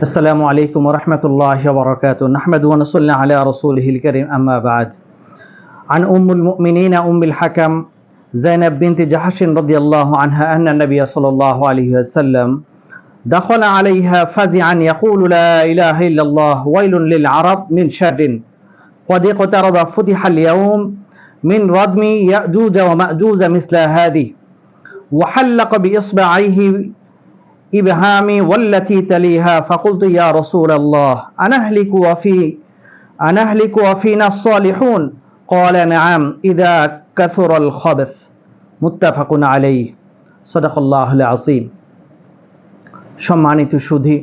السلام عليكم ورحمة الله وبركاته. نحمده ونصلي على رسوله الكريم. أما بعد، عن أم المؤمنين أم الحكم زينب بنت جحش رضي الله عنها أن النبي صلى الله عليه وسلم دخل عليها فزعا يقول: لا إله إلا الله، ويل للعرب من شر قد اقترب فتح اليوم من ردم يأجوج ومأجوج مثل هذه، وحلق بإصبعيه إبهامي والتي تليها، فقلت: يا رسول الله، أنهلك وفينا الصالحون؟ قال: نعم، إذا كثر الخبث. মুত্তাফাক আলাইহি। সাদাকাল্লাহুল আযীম। সম্মানিত সুধী,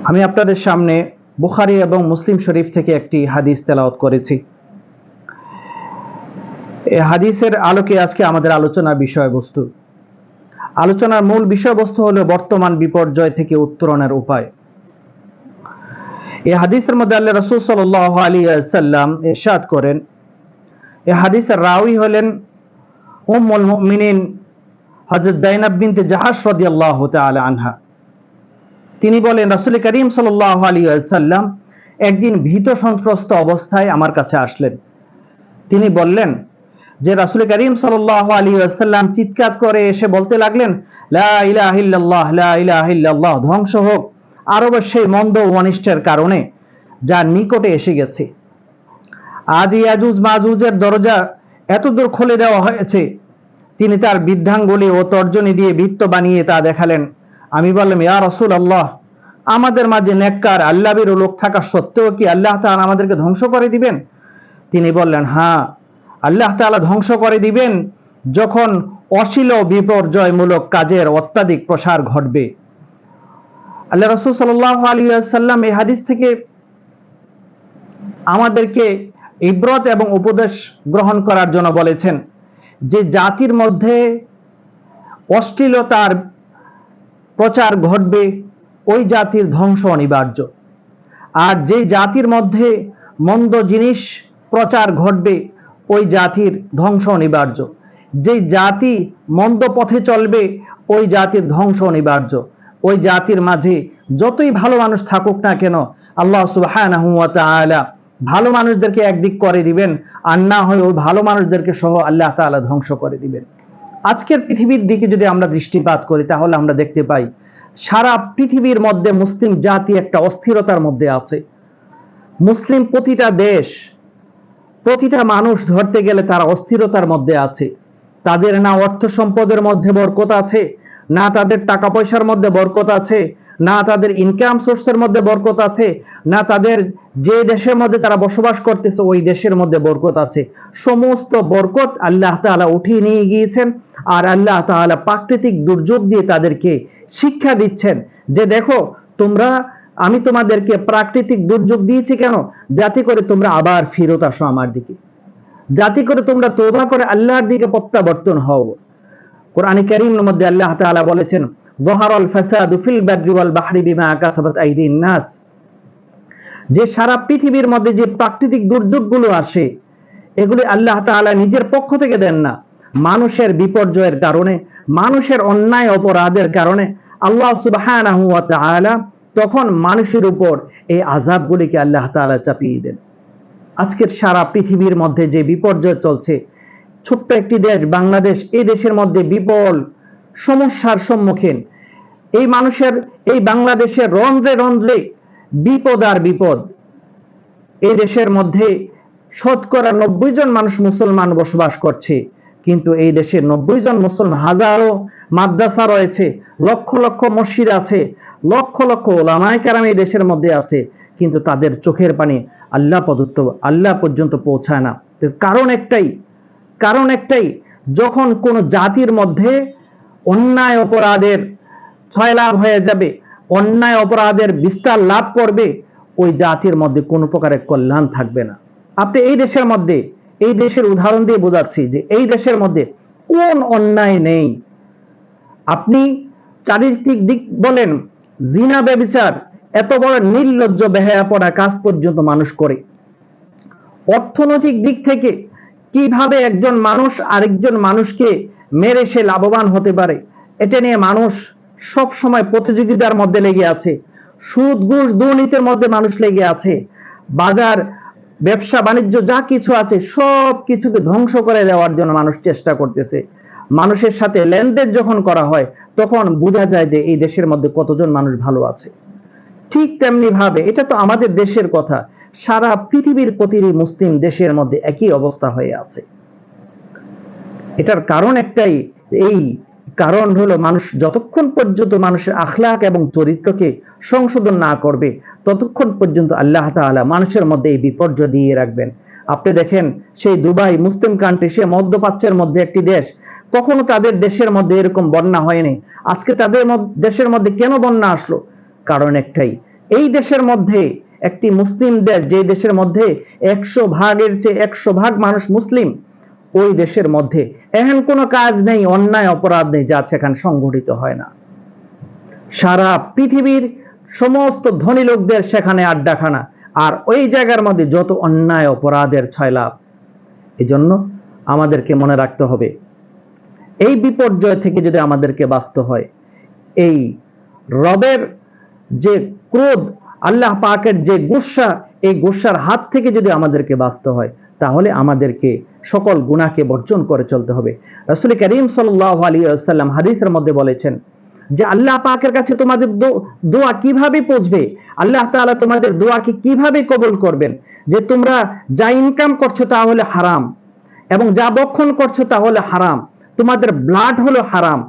আমি আপনাদের সামনে বুখারী এবং মুসলিম শরীফ থেকে একটি হাদিস তেলাওয়াত করেছি। এই হাদিসের আলোকে আজকে আমাদের আলোচনার বিষয়বস্তু। আলোচনার মূল বিষয়বস্তু হলো বর্তমান বিপর্যয় থেকে উত্তরণের উপায়। এই হাদিসের মধ্যে আল্লাহ রাসূল সাল্লাল্লাহু আলাইহি ওয়াসাল্লাম ইরশাদ করেন, এই হাদিসের রাওয়ী হলেন উম্মুল মুমিনিন হযরত যায়েনব বিনতে জাহাশ রাদিয়াল্লাহু তাআলা আনহা। তিনি বলেন, রাসূল করিম সাল্লাল্লাহু আলাইহি ওয়াসাল্লাম একদিন ভীত সন্ত্রস্ত অবস্থায় আমার কাছে আসলেন। তিনি বললেন যে রাসূল করিম সাল্লাল্লাহু আলাইহি ওয়াসাল্লাম চিৎকার করে এসে বলতে লাগলেন, লা ইলাহা ইল্লাল্লাহ, লা ইলাহা ইল্লাল্লাহ, ধ্বংস হোক আরবের সেই মন্দ ও অনিষ্টের কারণে যা নিকটে এসে গেছে। আজ ইয়াজুজ মাজুজের দরজা এতদূর খুলে দেওয়া হয়েছে। তিনি তার বৃদ্ধাঙ্গুলি ও তর্জনী দিয়ে বৃত্ত বানিয়ে তা দেখালেন। আমি বললাম, ইয়া রাসূলুল্লাহ, আমাদের মাঝে নেককার আল্লাহর লোক থাকা সত্ত্বেও কি আল্লাহ তাআলা আমাদেরকে ধ্বংস করে দিবেন? তিনি বললেন, হ্যাঁ, আল্লাহ তাআলা ধ্বংস করে দিবেন যখন অশ্লীল বিপর্যয়মূলক কাজের অত্যাধিক প্রসার ঘটবে। আল্লাহ রাসূল সাল্লাল্লাহু আলাইহি ওয়াসাল্লাম এই হাদিস থেকে আমাদেরকে ইবরত এবং উপদেশ গ্রহণ করার জন্য বলেছেন যে জাতির মধ্যে অশ্লীলতার প্রচার ঘটবে, ওই জাতির ধ্বংস অনিবার্য। আর যে জাতির মধ্যে মন্দ জিনিস প্রচার ঘটবে, ওই জাতির ধ্বংস অনিবার্য। যে জাতি মন্দ পথে চলবে, ওই জাতির ধ্বংস অনিবার্য। ওই জাতির মাঝে যতই ভালো মানুষ থাকুক না কেন, আল্লাহ সুবহানাহু ওয়া তাআলা ভালো মানুষদেরকে একদিক করে দিবেন, আর না হয় ওই ভালো মানুষদেরকে সহ আল্লাহ তাআলা ধ্বংস করে দিবেন। আজকের পৃথিবীর দিকে যদি আমরা দৃষ্টিপাত করি, তাহলে আমরা দেখতে পাই সারা পৃথিবীর মধ্যে মুসলিম জাতি একটা অস্থিরতার মধ্যে আছে। মুসলিম প্রতিটা দেশ, প্রতিটা মানুষ ধরতে গেলে তারা অস্থিরতার মধ্যে আছে। তাদের না অর্থ সম্পদের মধ্যে বরকত আছে, না তাদের টাকা পয়সার মধ্যে বরকত আছে, না তাদের ইনকাম সোর্সের মধ্যে বরকত আছে, না তাদের যে দেশের মধ্যে তারা বসবাস করতেছে ওই দেশের মধ্যে বরকত আছে। সমস্ত বরকত আল্লাহ তাআলা উঠিয়ে নিয়ে গিয়েছেন। আর আল্লাহ তাআলা প্রাকৃতিক দুর্যোগ দিয়ে তাদেরকে শিক্ষা দিচ্ছেন যে দেখো, আমি তোমাদেরকে প্রাকৃতিক দুর্যোগ দিয়েছি কেন? যাতে করে তোমরা আবার ফিরত আসো আমার দিকে, যাতে করে তোমরা তওবা করে আল্লাহর দিকে প্রত্যাবর্তন হও। কোরআনে কারীমের মধ্যে আল্লাহ তাআলা বলেছেন, যাহারাল ফাসাদু ফিল বাররি ওয়াল বাহরি বিমা কাসাবাত আইদিন নাস। যে সারা পৃথিবীর মধ্যে যে প্রাকৃতিক দুর্যোগগুলো আসে, এগুলি আল্লাহ তাআলা নিজের পক্ষ থেকে দেন না। মানুষের বিপর্যয়ের কারণে, মানুষের অন্যায় অপরাধের কারণে আল্লাহ সুবহানাহু ওয়া তাআলা তখন মানুষের উপর এই আযাবগুলিকে আল্লাহ তাআলা চাপিয়ে দেন। আজকের সারা পৃথিবীর মধ্যে যে বিপর্যয় চলছে, ছোট্ট একটি দেশ বাংলাদেশ, এই দেশের মধ্যে বিপুল সমস্যার সম্মুখীন। এই মানুষের, এই বাংলাদেশের রন্ধ্রে রন্ধ্রে বিপদ আর বিপদ। এই দেশের মধ্যে শতকরা 90 জন মানুষ মুসলমান বসবাস করছে, কিন্তু এই দেশের 90 জন মুসলমান, হাজারো মাদ্রাসা রয়েছে, লক্ষ লক্ষ মসজিদ আছে, লক্ষ লক্ষ উলামায়ে কেরাম এই দেশের মধ্যে আছে, কিন্তু তাদের চোখের পানি আল্লাহ পর্যন্ত পৌঁছায় না। কারণ একটাই, যখন কোন জাতির মধ্যে অন্যায় অপরাধের ছয়লাভ হয়ে যাবে, অন্যায় অপরাধের বিস্তার লাভ করবে, ওই জাতির মধ্যে কোনো প্রকারের কল্যাণ থাকবে না। আপনি এই দেশের মধ্যে, এই দেশের উদাহরণ দিয়ে বোঝাচ্ছি যে এই দেশের মধ্যে কোন অন্যায় নেই। আপনি চারিত্রিক দিক বলেন, জিনা ব্যভিচার, এত বড় নির্লজ্জ বেহায়াপনা কাজ পর্যন্ত মানুষ করে। অর্থনৈতিক দিক থেকে কিভাবে একজন মানুষ আরেকজন মানুষকে মেরে সে লাভবান হতে পারে, এটা নিয়ে মানুষ সব সময় প্রতিযোগিতার মধ্যে লেগে আছে, সুদ ঘুষ দুর্নীতির মধ্যে মানুষ লেগে আছে, বাজার ব্যবসা বাণিজ্য যা কিছু আছে সব কিছুকে ধ্বংস করে দেওয়ার জন্য মানুষ চেষ্টা করতেছে। মানুষের সাথে লেনদেন যখন করা হয় তখন বোঝা যায় যে এই দেশের মধ্যে কতজন মানুষ ভালো আছে। ঠিক তেমনি ভাবে এটা তো আমাদের দেশের কথা, সারা পৃথিবীর প্রতিটি মুসলিম দেশের মধ্যে একই অবস্থা হয়ে আছে। এটার কারণ একটাই, এই কারণ হলো মানুষ যতক্ষণ পর্যন্ত মানুষের আখলাক এবং চরিত্রকে সংশোধন না করবে ততক্ষণ পর্যন্ত আল্লাহ তাআলা মানুষের মধ্যে এই বিপর্যয় দিয়ে রাখবেন। আপনি দেখেন সেই দুবাই মুসলিম কান্ট্রি, সে মধ্যপ্রাচ্যের মধ্যে একটি দেশ, কখনো তাদের দেশের মধ্যে এরকম বন্যা হয়নি। আজকে তাদের দেশের মধ্যে কেন বন্যা আসলো? কারণ একটাই, এই দেশের মধ্যে একটি মুসলিম দেশ, যে দেশের মধ্যে 100 ভাগের চেয়ে 100 ভাগ মানুষ মুসলিম, ওই দেশের মধ্যে এমন কোনো কাজ নেই, অন্যায় অপরাধ নেই যা সেখানে সংঘটিত হয় না। সারা পৃথিবীর সমস্ত ধনী লোকদের সেখানে আড্ডাখানা, আর ওই জায়গার মধ্যে যত অন্যায় অপরাধের ছয়লাভ। এই জন্য আমাদেরকে মনে রাখতে হবে, এই বিপর্যয় থেকে যদি আমাদেরকে বাঁচতে হয়, এই রবের যে ক্রোধ, আল্লাহ পাকের যে গুসা, এই গুসার হাত থেকে যদি আমাদেরকে বাঁচতে হয় তাহলে আমাদেরকে সকল গুনাহকে বর্জন করে চলতে হবে। রাসূল করিম সাল্লাল্লাহু আলাইহি ওয়াসাল্লাম হাদিসের মধ্যে বলেছেন যে আল্লাহ পাকের কাছে তোমাদের দোয়া কিভাবে পৌঁছবে, আল্লাহ তাআলা তোমাদের দোয়াকে কিভাবে কবুল করবেন, যে তোমরা যা ইনকাম করছো তা হলো হারাম এবং যা বক্ষণ করছো তা হলো হারাম, তোমাদের ব্লাড হলো হারাম,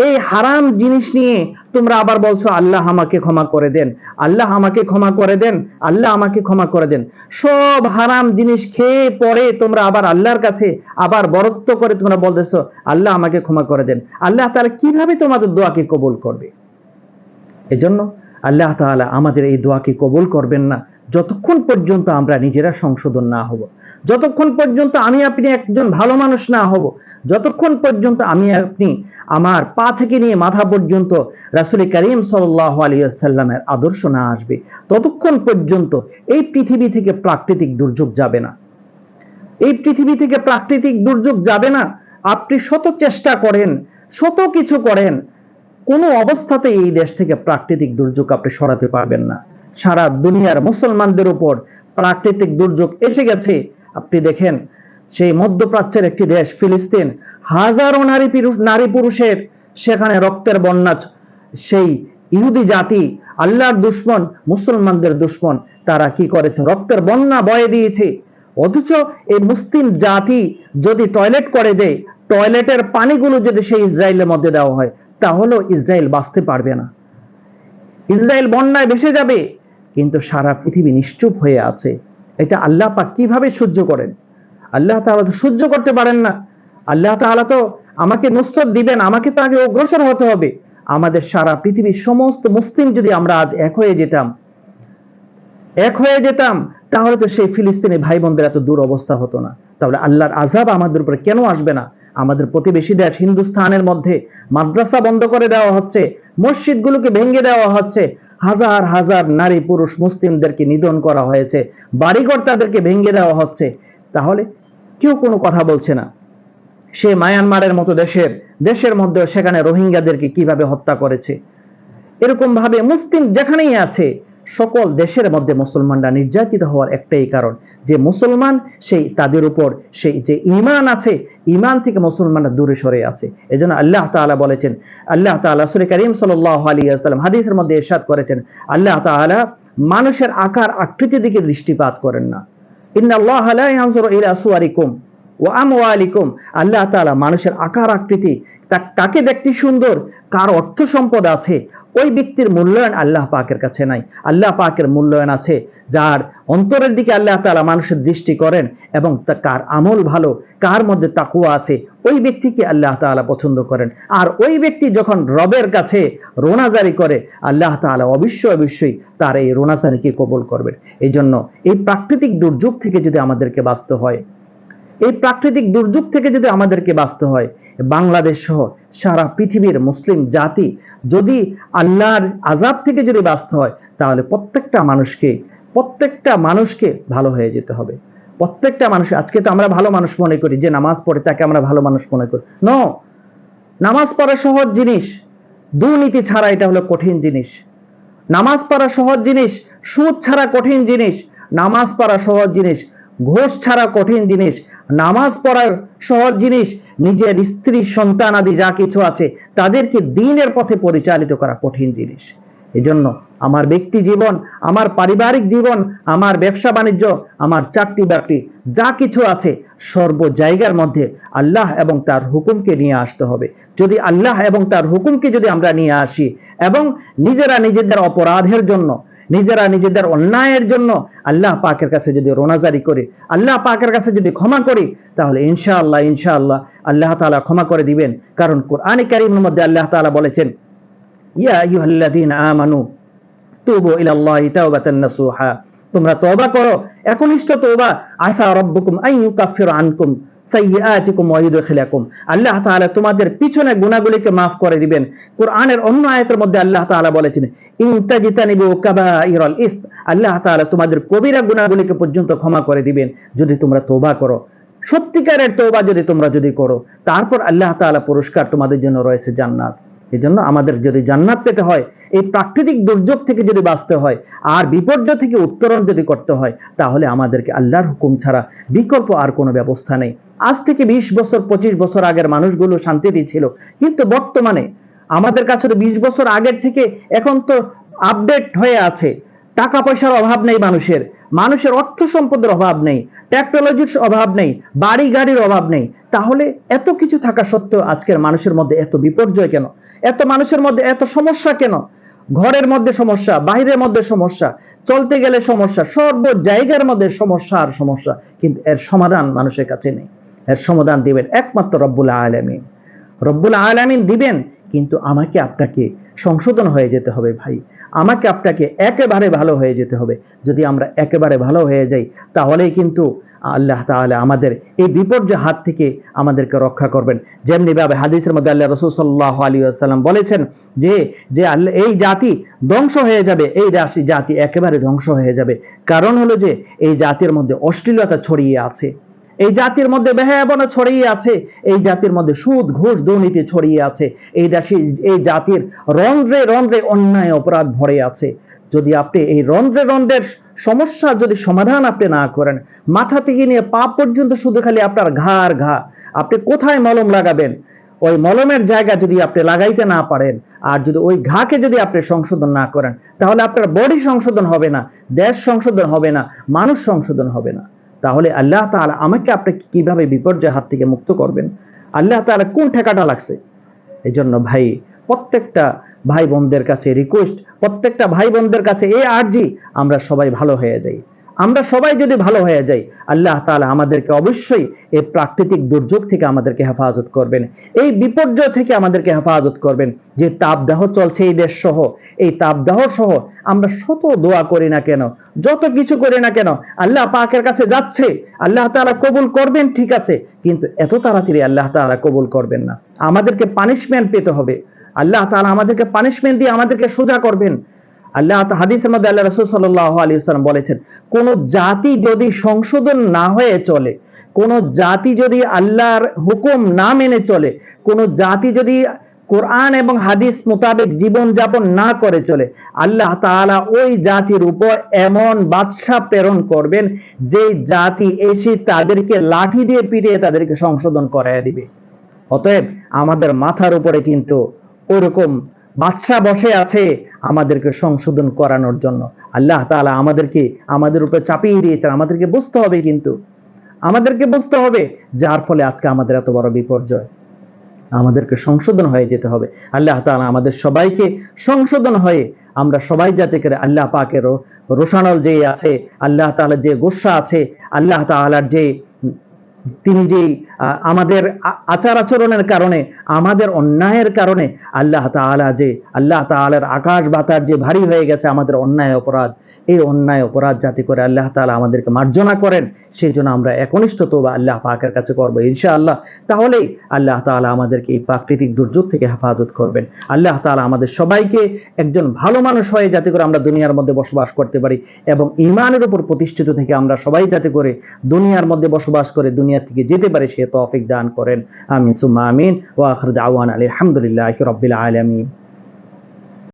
এই হারাম জিনিস নিয়ে তোমরা আবার বলছো আল্লাহ আমাকে ক্ষমা করে দেন, আল্লাহ আমাকে ক্ষমা করে দেন, আল্লাহ আমাকে ক্ষমা করে দেন। সব হারাম জিনিস খেয়ে পরে তোমরা আবার আল্লাহর কাছে আবার বরত্ব করে তোমরা বলতেছো আল্লাহ আমাকে ক্ষমা করে দেন। আল্লাহ তাআলা কিভাবে তোমাদের দোয়াকে কবুল করবে? এজন্য আল্লাহ তাআলা আমাদের এই দোয়াকে কবুল করবেন না যতক্ষণ পর্যন্ত আমরা নিজেরা সংশোধন না হব, যতক্ষণ পর্যন্ত আমি আপনি একজন ভালো মানুষ না হব, যতক্ষণ পর্যন্ত আমি আপনি আমার পা থেকে নিয়ে মাথা পর্যন্ত রাসূল করিম সাল্লাল্লাহু আলাইহি ওয়াসাল্লামের আদর্শ না আসবে, ততক্ষণ পর্যন্ত এই পৃথিবী থেকে প্রাকৃতিক দুর্যোগ যাবে না। এই পৃথিবী থেকে প্রাকৃতিক দুর্যোগ যাবে না। আপনি শত চেষ্টা করেন, শত কিছু করেন, কোনো অবস্থাতে এই দেশ থেকে প্রাকৃতিক দুর্যোগ আপনি সরাতে পারবেন না। সারা দুনিয়ার মুসলমানদের উপর প্রাকৃতিক দুর্যোগ এসে গেছে। আপনি দেখেন সেই মধ্যপ্রাচ্যের একটি দেশ ফিলিস্তিন, হাজারো নারী পুরুষের সেখানে রক্তের বন্যা, সেই ইহুদি জাতি আল্লাহর দুশমন, মুসলমানদের দুশমন, তারা কি করেছে? রক্তের বন্যা বয়ে দিয়েছে। অথচ এই মুসলিম জাতি যদি টয়লেট করে দেয়, টয়লেটের পানিগুলো যদি সেই ইসরায়েলের মধ্যে দেওয়া হয় তাহলে ইসরায়েল বাঁচতে পারবে না, ইসরায়েল বন্যায় ভেসে যাবে। কিন্তু সারা পৃথিবী নিশ্চুপ হয়ে আছে। এটা আল্লাহ পাক কিভাবে সহ্য করেন? আল্লাহ তাআলা তো সহ্য করতে পারেন না। আল্লাহ তাআলা তো আমাকে নুসরত দিবেন, আমাকে তো আগে অগ্রসর হতে হবে। আমাদের সারা পৃথিবীর সমস্ত মুসলিম যদি আমরা আজ এক হয়ে যেতাম তাহলে তো সেই ফিলিস্তিনি ভাই বোনদের এত দূর অবস্থা হতো না। তাহলে আল্লাহর আযাব আমাদের উপরে কেন আসবে না? আমাদের প্রতিবেশী দেশ হিন্দুস্তানের মধ্যে মাদ্রাসা বন্ধ করে দেওয়া হচ্ছে, মসজিদগুলোকে ভেঙে দেওয়া হচ্ছে, হাজার হাজার নারী পুরুষ মুসলিমদেরকে নিধন করা হয়েছে, বাড়িঘর তাদেরকে ভেঙে দেওয়া হচ্ছে, তাহলে কেউ কোনো কথা বলছে না। সে মায়ানমারের মতো দেশের মধ্যে সেখানে রোহিঙ্গাদেরকে কিভাবে হত্যা করেছে। এরকম ভাবে মুসলিম যেখানেই আছে সকল দেশের মধ্যে মুসলমানরা নির্যাতিত হওয়ার একটাই কারণ, যে মুসলমান সেই তাদের উপর সেই যে ঈমান আছে, ঈমান থেকে মুসলমানরা দূরে সরে আছে। এজন্য আল্লাহ তাআলা বলেছেন, আল্লাহ তাআলা সূরা কারীম সাল্লাল্লাহু আলাইহি ওয়াসাল্লাম হাদিসের মধ্যে ইরশাদ করেছেন, আল্লাহ তাআলা মানুষের আকার আকৃতির দিকে দৃষ্টিপাত করেন না। ইন্নাল্লাহা লা ইয়ানজুরু ইলা সুওয়ারিকুম ওয়া আমওয়ালিকুম, আল্লাহ তাআলা মানুষের আকার আকৃতি, কাকে দেখতে সুন্দর, কার অর্থ সম্পদ আছে, ওই ব্যক্তির মূল্যায়ন আল্লাহ পাকের কাছে নাই। আল্লাহ পাকের মূল্যায়ন আছে যার অন্তরের দিকে আল্লাহ তাআলা মানুষের দৃষ্টি করেন এবং কার আমল ভালো, কার মধ্যে তাকওয়া আছে, ওই ব্যক্তিকে আল্লাহ তাআলা পছন্দ করেন। আর ওই ব্যক্তি যখন রবের কাছে রোনাজারি করে আল্লাহ তাআলা অবশ্যই তার এই রোনাজারিকে কবুল করবেন। এই জন্য এই প্রাকৃতিক দুর্যোগ থেকে যদি আমাদেরকে বাঁচতে হয়, বাংলাদেশ সহ সারা পৃথিবীর মুসলিম জাতি যদি আল্লাহর আযাব থেকে যদি বাঁচতে হয় তাহলে প্রত্যেকটা মানুষকে ভালো হয়ে যেতে হবে। প্রত্যেকটা মানুষ, আজকে তো আমরা ভালো মানুষ মনে করি, যে নামাজ পড়ে তাকে আমরা ভালো মানুষ মনে করি। নামাজ পড়া সহজ জিনিস, দুর্নীতি ছাড়া এটা হলো কঠিন জিনিস। নামাজ পড়া সহজ জিনিস, সুদ ছাড়া কঠিন জিনিস। নামাজ পড়া সহজ জিনিস, ঘুষ ছাড়া কঠিন জিনিস। নামাজ পড়ার সহজ জিনিস, নিজের স্ত্রী সন্তান আদি যা কিছু আছে তাদেরকে দ্বীনের পথে পরিচালিত করা কঠিন জিনিস। এজন্য আমার ব্যক্তি জীবন, আমার পারিবারিক জীবন, আমার ব্যবসা বাণিজ্য, আমার চাকরি বাকরি যা কিছু আছে সর্ব জায়গার মধ্যে আল্লাহ এবং তার হুকুমকে নিয়ে আসতে হবে। যদি আল্লাহ এবং তার হুকুমকে যদি আমরা নিয়ে আসি এবং নিজেরা নিজেদের অপরাধের জন্য, নিজেরা নিজেদের অন্যায়ের জন্য আল্লাহ পাকের কাছে যদি রোনাজারি করি, আল্লাহ পাকের কাছে যদি ক্ষমা করি, তাহলে ইনশাআল্লাহ ইনশাআল্লাহ আল্লাহ তাআলা ক্ষমা করে দিবেন। কারণ কোরআনে কারীমের মধ্যে আল্লাহ তাআলা বলেছেন, ইয়া আইয়ুহাল্লাযীনা আমানু তুবু ইলাল্লাহি তাওবাতান নাসুহা, তোমরা তওবা করো, একনিষ্ঠ তওবা। আসা রাব্বুকুম আন ইউকাফিরা আনকুম সাইয়্যাতিকুম ওয়া ইউদখিলাকুম, আল্লাহ তাআলা তোমাদের পিছনে গুনাহগুলিকে maaf করে দিবেন। কোরআনের অন্য আয়াতের মধ্যে আল্লাহ তাআলা বলেছেন, ইন তাজতানিবু কাবাইরাল ইসম, আল্লাহ তাআলা তোমাদের কবিরা গুনাহগুলিকে পর্যন্ত ক্ষমা করে দিবেন যদি তোমরা তওবা করো। সত্যিকারের তওবা যদি করো, তারপর আল্লাহ তাআলা পুরস্কার তোমাদের জন্য রয়েছে জান্নাত। এজন্য আমাদের যদি জান্নাত পেতে হয়, এই প্রাকৃতিক দুর্যোগ থেকে যদি বাঁচতে হয়, আর বিপর্যয় থেকে উত্তরণ যদি করতে হয়, তাহলে আমাদেরকে আল্লাহর হুকুম ছাড়া বিকল্প আর কোনো ব্যবস্থা নেই। আজ থেকে 20 বছর 25 বছর আগের মানুষগুলো শান্তিতে ছিল, কিন্তু বর্তমানে আমাদের কাছে 20 বছর আগের থেকে এখন তো আপডেট হয়ে আছে। টাকা পয়সার অভাব নেই মানুষের, মানুষের অর্থ সম্পদের অভাব নেই, টেকনোলজির অভাব নেই, বাড়ি গাড়ির অভাব নেই। তাহলে এত কিছু থাকা সত্ত্বেও আজকের মানুষের মধ্যে এত বিপর্যয় কেন? এত মানুষের মধ্যে এত সমস্যা কেন? ঘরের মধ্যে সমস্যা, বাইরের মধ্যে সমস্যা, চলতে গেলে সমস্যা, সর্ব জায়গার মধ্যে সমস্যা আর সমস্যা, কিন্তু এর সমাধান মানুষের কাছে নেই। এর সমাধান দিবেন একমাত্র রব্বুল আলামিন। রব্বুল আলামিন দিবেন, কিন্তু আমাকে আপনাকে সংশোধন হয়ে যেতে হবে ভাই। আমাকে আপনাকে একেবারে ভালো হয়ে যেতে হবে। যদি আমরা একেবারে ভালো হয়ে যাই, তাহলেই কিন্তু আল্লাহ তাআলা আমাদের এই বিপর্যয় হাত থেকে আমাদেরকে রক্ষা করবেন। যেমনি ভাবে হাদিসের মধ্যে আল্লাহ রাসূল সাল্লাল্লাহু আলাইহি ওয়াসাল্লাম বলেছেন যে আল্লাহ এই জাতি ধ্বংস হয়ে যাবে, এই জাতি একেবারে ধ্বংস হয়ে যাবে। কারণ হলো যে এই জাতির মধ্যে অশ্লীলতা ছড়িয়ে আছে, এই জাতির মধ্যে বেহায়াপনা ছড়িয়ে আছে, এই জাতির মধ্যে সুদ ঘুষ দুর্নীতি ছড়িয়ে আছে, এই জাতির রন্ধ্রে রন্ধ্রে অন্যায় অপরাধ ভরে আছে। যদি আপনি এই রন্ধ্রে রন্ধ্রের সমস্যা যদি সমাধান আপনি না করেন, মাথা থেকে নিয়ে পা পর্যন্ত শুধু খালি আপনার ঘা আর ঘা, আপনি কোথায় মলম লাগাবেন? ওই মলমের জায়গা যদি আপনি লাগাইতে না পারেন, আর যদি ওই ঘাকে যদি আপনি সংশোধন না করেন, তাহলে আপনার বডি সংশোধন হবে না, দেশ সংশোধন হবে না, মানুষ সংশোধন হবে না। তাহলে আল্লাহ তাআলা আমাকে আপনাকে কিভাবে বিপর্যয় হাত থেকে মুক্ত করবেন? আল্লাহ তাআলা কোন ঠেকাটা লাগছে? এই জন্য ভাই, প্রত্যেকটা ভাই বোনদের কাছে রিকোয়েস্ট, প্রত্যেকটা ভাই বোনদের কাছে এই আরজি, আমরা সবাই ভালো হয়ে যাই। আমরা সবাই যদি ভালো হয়ে যাই, আল্লাহ তাআলা আমাদেরকে অবশ্যই এই প্রাকৃতিক দুর্যোগ থেকে আমাদেরকে হেফাজত করবেন, এই বিপর্যয় থেকে আমাদেরকে হেফাজত করবেন। যে তাপদাহ চলছে এই দেশ সহ, এই তাপদাহ সহ আমরা শত দোয়া করি না কেন, যত কিছু করি না কেন, আল্লাহ পাকের কাছে যাচ্ছে, আল্লাহ তাআলা কবুল করবেন ঠিক আছে, কিন্তু এত তাড়াতাড়ি আল্লাহ তাআলা কবুল করবেন না। আমাদেরকে পানিশমেন্ট পেতে হবে। আল্লাহ তাআলা আমাদেরকে পানিশমেন্ট দিয়ে আমাদেরকে সোজা করবেন। আল্লাহ হাদিসের মধ্যে আল্লাহ রাসূল সাল্লাল্লাহু আলাইহি ওয়াসাল্লাম বলেছেন, কোন জাতি যদি সংশোধন না হয়ে চলে, কোন জাতি যদি আল্লাহর হুকুম না মেনে চলে, কোন জাতি যদি কোরআন এবং হাদিস মোতাবেক জীবন যাপন না করে চলে, আল্লাহ তাআলা ওই জাতির উপর এমন বাদশা প্রেরণ করবেন যে জাতি এসে তাদেরকে লাঠি দিয়ে পিটিয়ে তাদেরকে সংশোধন করায় দিবে। অতএব আমাদের মাথার উপরে কিন্তু ওরকম বাদশা বসে আছে আমাদেরকে সংশোধন করানোর জন্য। আল্লাহ তাআলা আমাদের উপরে চাপিয়ে দিয়েছেন। আমাদেরকে বুঝতে হবে, কিন্তু আমাদেরকে বুঝতে হবে, যার ফলে আজকে আমাদের এত বড় বিপর্যয়। আমাদেরকে সংশোধন হয়ে যেতে হবে। আল্লাহ তাআলা আমাদের সবাইকে সংশোধন হয়ে আমরা সবাই যাতে করে আল্লাহ পাকের রোশানল যে আছে, আল্লাহ তাআলার যে গোসা আছে, আল্লাহ তাআলার যে তিনি যে আমাদের আচার আচরণের কারণে, আমাদের অন্যায়ের কারণে আল্লাহ তাআলার আকাশ বাতাস যে ভারী হয়ে গেছে আমাদের অন্যায় অপরাধ, এই অন্যায় অপরাধ যাতে করে আল্লাহ তাআলা আমাদেরকে মার্জনা করেন, সেই জন্য আমরা একনিষ্ঠ তওবা আল্লাহ পাকের কাছে করব ইনশাআল্লাহ। তাহলেই আল্লাহ তাআলা আমাদেরকে এই প্রাকৃতিক দুর্যোগ থেকে হেফাজত করবেন। আল্লাহ তাআলা আমাদের সবাইকে একজন ভালো মানুষ হয়ে যাতে করে আমরা দুনিয়ার মধ্যে বসবাস করতে পারি, এবং ঈমানের উপর প্রতিষ্ঠিত থেকে আমরা সবাই যাতে করে দুনিয়ার মধ্যে বসবাস করে দুনিয়া থেকে যেতে পারে, সে তৌফিক দান করেন। আমিন সুম্মা আমিন। ওয়া আখিরু দাওয়ানা আলহামদুলিল্লাহি রাব্বিল আলামিন।